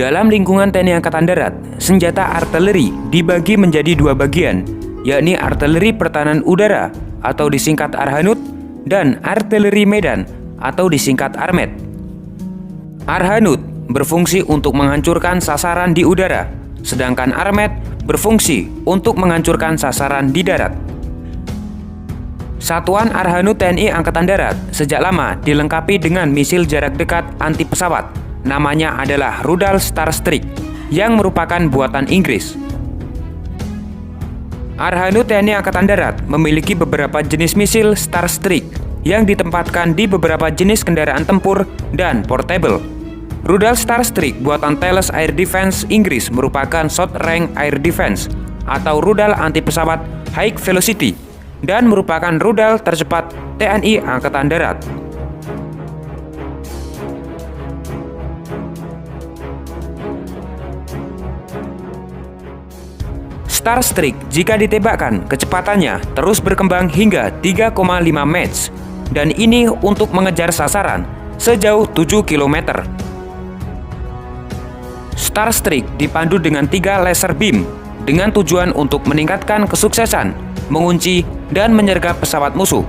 Dalam lingkungan TNI Angkatan Darat, senjata artileri dibagi menjadi dua bagian, yakni artileri pertahanan udara atau disingkat Arhanud dan artileri medan atau disingkat Armet. Arhanud berfungsi untuk menghancurkan sasaran di udara, sedangkan Armet berfungsi untuk menghancurkan sasaran di darat. Satuan Arhanud TNI Angkatan Darat sejak lama dilengkapi dengan misil jarak dekat anti pesawat. Namanya adalah rudal Starstreak yang merupakan buatan Inggris. Arhanud TNI Angkatan Darat memiliki beberapa jenis misil Starstreak yang ditempatkan di beberapa jenis kendaraan tempur dan portable. Rudal Starstreak buatan Thales Air Defence Inggris merupakan Short Range Air Defence atau rudal anti pesawat High Velocity dan merupakan rudal tercepat TNI Angkatan Darat. Starstreak jika ditembakkan kecepatannya terus berkembang hingga 3,5 Mach dan ini untuk mengejar sasaran sejauh 7 km. Starstreak dipandu dengan 3 laser beam dengan tujuan untuk meningkatkan kesuksesan, mengunci, dan menyergap pesawat musuh.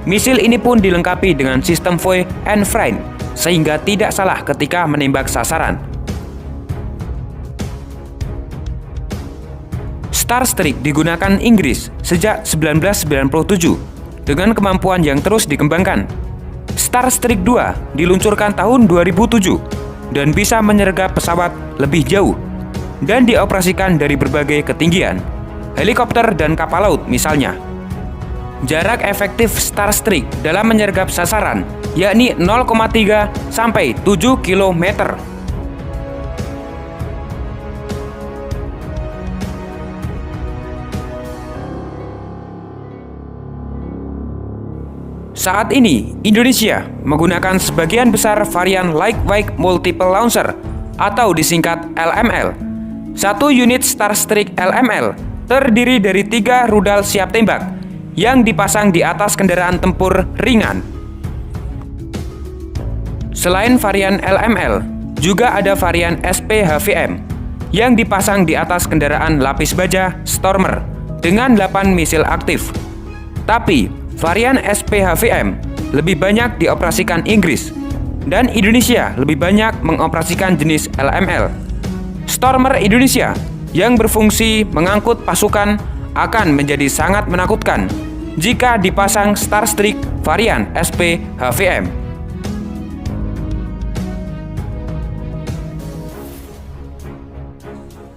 Misil ini pun dilengkapi dengan sistem Void and Friend sehingga tidak salah ketika menembak sasaran. Starstreak digunakan Inggris sejak 1997 dengan kemampuan yang terus dikembangkan. Starstreak 2 diluncurkan tahun 2007 dan bisa menyergap pesawat lebih jauh dan dioperasikan dari berbagai ketinggian, helikopter dan kapal laut misalnya. Jarak efektif Starstreak dalam menyergap sasaran yakni 0,3 sampai 7 km. Saat ini, Indonesia menggunakan sebagian besar varian Lightweight Multiple Launcher atau disingkat LML. Satu unit Starstreak LML terdiri dari 3 rudal siap tembak yang dipasang di atas kendaraan tempur ringan. Selain varian LML, juga ada varian SPHVM yang dipasang di atas kendaraan lapis baja Stormer dengan 8 misil aktif. Tapi, varian SPHVM lebih banyak dioperasikan Inggris dan Indonesia lebih banyak mengoperasikan jenis LML. Stormer Indonesia yang berfungsi mengangkut pasukan akan menjadi sangat menakutkan jika dipasang Starstreak varian SPHVM.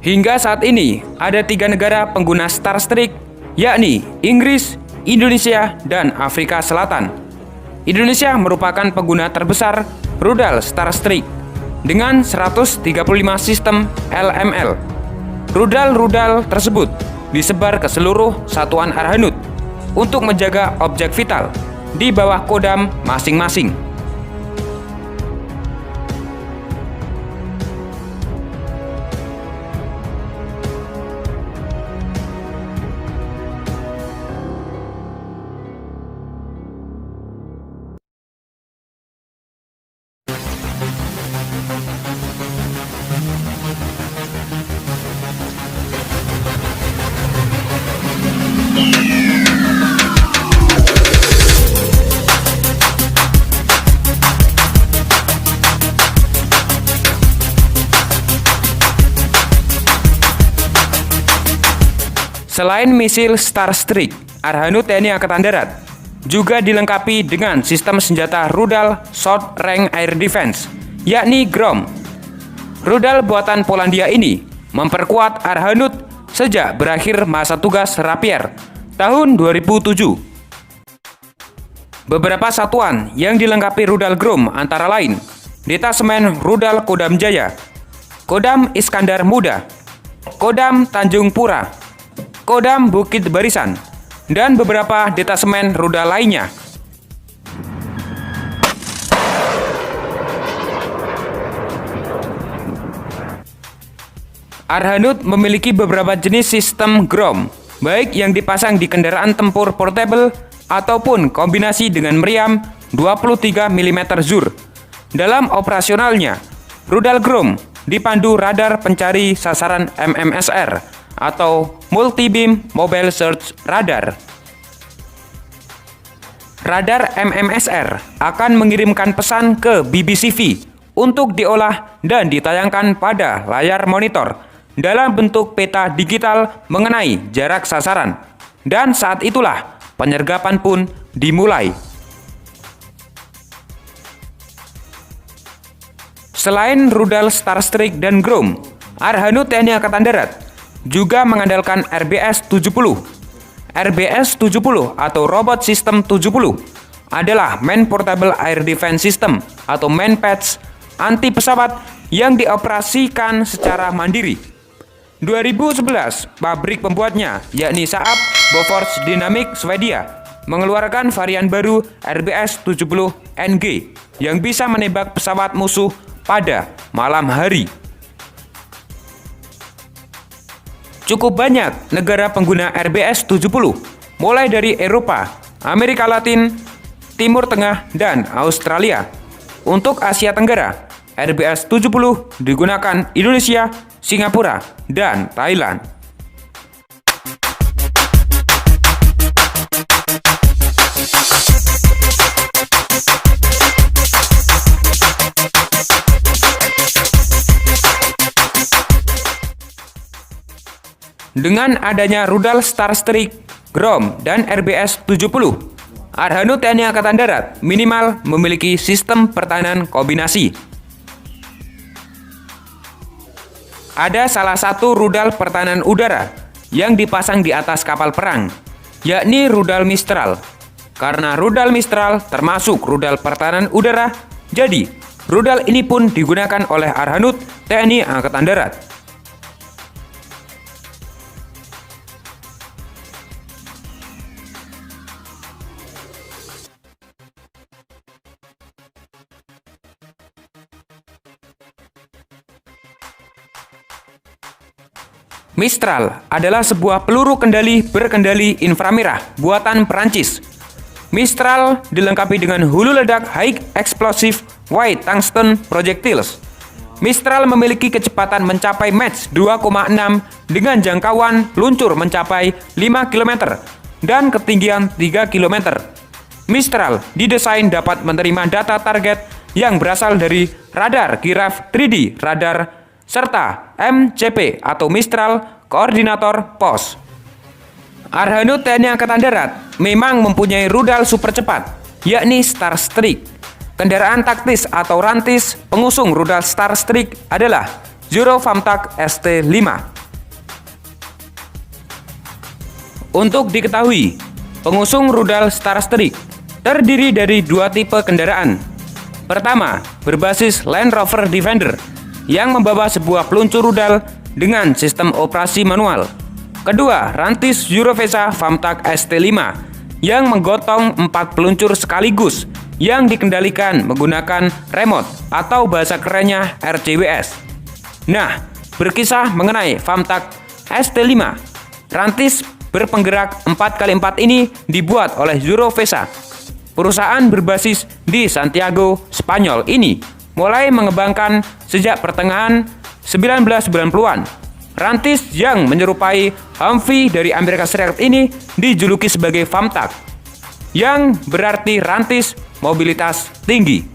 Hingga saat ini ada 3 negara pengguna Starstreak, yakni Inggris, Indonesia, dan Afrika Selatan. Indonesia merupakan pengguna terbesar rudal Starstreak dengan 135 sistem LML. Rudal-rudal tersebut disebar ke seluruh satuan Arhanud untuk menjaga objek vital di bawah Kodam masing-masing. Selain misil Starstreak, Arhanud TNI Angkatan Darat juga dilengkapi dengan sistem senjata rudal Short Range Air Defence, yakni GROM. Rudal buatan Polandia ini memperkuat Arhanud sejak berakhir masa tugas Rapier tahun 2007. Beberapa satuan yang dilengkapi rudal GROM antara lain Detasemen Rudal Kodam Jaya, Kodam Iskandar Muda, Kodam Tanjung Pura, Kodam Bukit Barisan, dan beberapa detasemen rudal lainnya. Arhanud memiliki beberapa jenis sistem GROM, baik yang dipasang di kendaraan tempur portable ataupun kombinasi dengan meriam 23 mm Zur. Dalam operasionalnya, rudal GROM dipandu radar pencari sasaran MMSR atau Multi Beam Mobile Search Radar. Radar MMSR akan mengirimkan pesan ke BBCV untuk diolah dan ditayangkan pada layar monitor dalam bentuk peta digital mengenai jarak sasaran. Dan saat itulah penyergapan pun dimulai. Selain rudal Starstreak dan Groom, Arhanud TNI Angkatan Darat juga mengandalkan RBS-70. RBS-70 atau Robot System 70 adalah Man Portable Air Defense System atau MANPADS anti pesawat yang dioperasikan secara mandiri. 2011, pabrik pembuatnya yakni Saab Bofors Dynamic Swedia mengeluarkan varian baru RBS-70NG yang bisa menembak pesawat musuh pada malam hari. Cukup banyak negara pengguna RBS-70, mulai dari Eropa, Amerika Latin, Timur Tengah, dan Australia. Untuk Asia Tenggara, RBS-70 digunakan Indonesia, Singapura, dan Thailand. Dengan adanya rudal Starstreak, Groom, dan RBS-70, Arhanud TNI Angkatan Darat minimal memiliki sistem pertahanan kombinasi. Ada salah satu rudal pertahanan udara yang dipasang di atas kapal perang, yakni rudal Mistral. Karena rudal Mistral termasuk rudal pertahanan udara, jadi rudal ini pun digunakan oleh Arhanud TNI Angkatan Darat. Mistral adalah sebuah peluru kendali berkendali inframerah buatan Perancis. Mistral dilengkapi dengan hulu ledak High Explosive White Tungsten Projectiles. Mistral memiliki kecepatan mencapai Mach 2,6 dengan jangkauan luncur mencapai 5 km dan ketinggian 3 km. Mistral didesain dapat menerima data target yang berasal dari radar Giraffe 3D radar serta MCP atau Mistral Koordinator POS. Arhanud TNI Angkatan Darat memang mempunyai rudal super cepat, yakni Starstreak. Kendaraan taktis atau rantis pengusung rudal Starstreak adalah Zero Famtak ST-5. Untuk diketahui, pengusung rudal Starstreak terdiri dari dua tipe kendaraan. Pertama, berbasis Land Rover Defender yang membawa sebuah peluncur rudal dengan sistem operasi manual. Kedua, rantis Eurovesa Famtak ST-5 yang menggotong 4 peluncur sekaligus yang dikendalikan menggunakan remote atau bahasa kerennya RCWS. Nah, berkisah mengenai Famtak ST-5. Rantis berpenggerak 4x4 ini dibuat oleh Eurovesa. Perusahaan berbasis di Santiago, Spanyol ini mulai mengembangkan sejak pertengahan 1990-an. Rantis yang menyerupai Humvee dari Amerika Serikat ini dijuluki sebagai Famtak, yang berarti rantis mobilitas tinggi.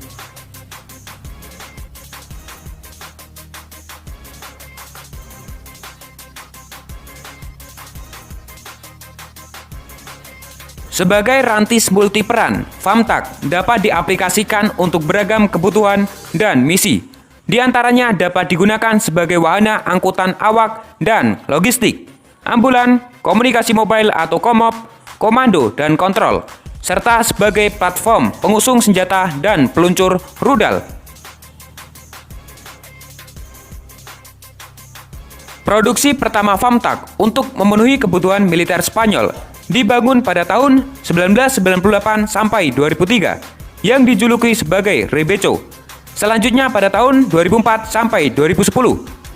Sebagai rantis multiperan, Famtak dapat diaplikasikan untuk beragam kebutuhan dan misi. Di antaranya dapat digunakan sebagai wahana angkutan awak dan logistik, ambulan, komunikasi mobile atau komop, komando dan kontrol, serta sebagai platform pengusung senjata dan peluncur rudal. Produksi pertama Famtak untuk memenuhi kebutuhan militer Spanyol dibangun pada tahun 1998 sampai 2003 yang dijuluki sebagai Rebeco. Selanjutnya pada tahun 2004 sampai 2010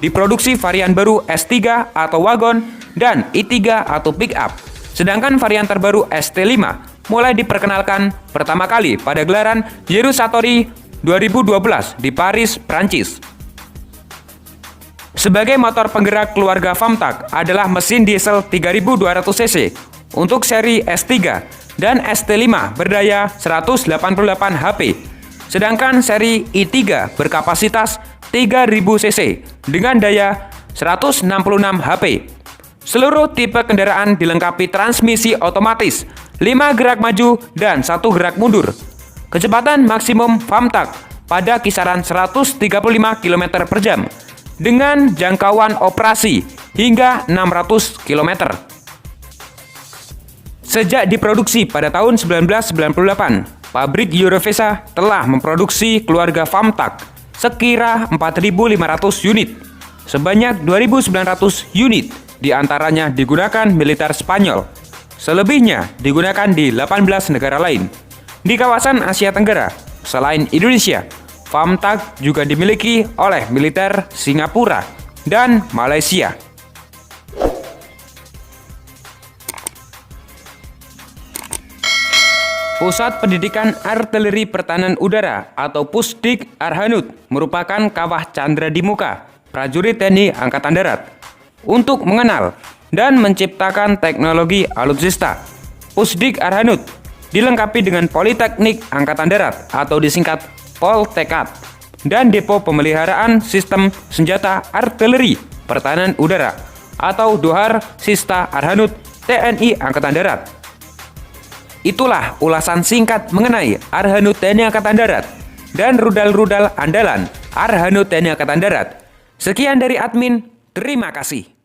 diproduksi varian baru S3 atau wagon dan I3 atau pick-up. Sedangkan varian terbaru ST5 mulai diperkenalkan pertama kali pada gelaran Eurosatory 2012 di Paris, Prancis. Sebagai motor penggerak keluarga Famtak adalah mesin diesel 3200 cc untuk seri S3 dan ST5 berdaya 188 HP. Sedangkan seri i3 berkapasitas 3000 cc dengan daya 166 HP. Seluruh tipe kendaraan dilengkapi transmisi otomatis, 5 gerak maju dan 1 gerak mundur. Kecepatan maksimum Famtak pada kisaran 135 km per jam dengan jangkauan operasi hingga 600 km. Sejak diproduksi pada tahun 1998, pabrik Eurovesa telah memproduksi keluarga Famtak sekira 4.500 unit. Sebanyak 2.900 unit diantaranya digunakan militer Spanyol. Selebihnya digunakan di 18 negara lain. Di kawasan Asia Tenggara, selain Indonesia, Famtak juga dimiliki oleh militer Singapura dan Malaysia. Pusat Pendidikan Artileri Pertahanan Udara atau Pusdik Arhanud merupakan kawah candra di muka prajurit TNI Angkatan Darat untuk mengenal dan menciptakan teknologi alutsista. Pusdik Arhanud dilengkapi dengan Politeknik Angkatan Darat atau disingkat Poltekad dan Depo Pemeliharaan Sistem Senjata Artileri Pertahanan Udara atau Dohar Sista Arhanud TNI Angkatan Darat. Itulah ulasan singkat mengenai Arhanud TNI Angkatan Darat dan rudal-rudal andalan Arhanud TNI Angkatan Darat. Sekian dari admin, terima kasih.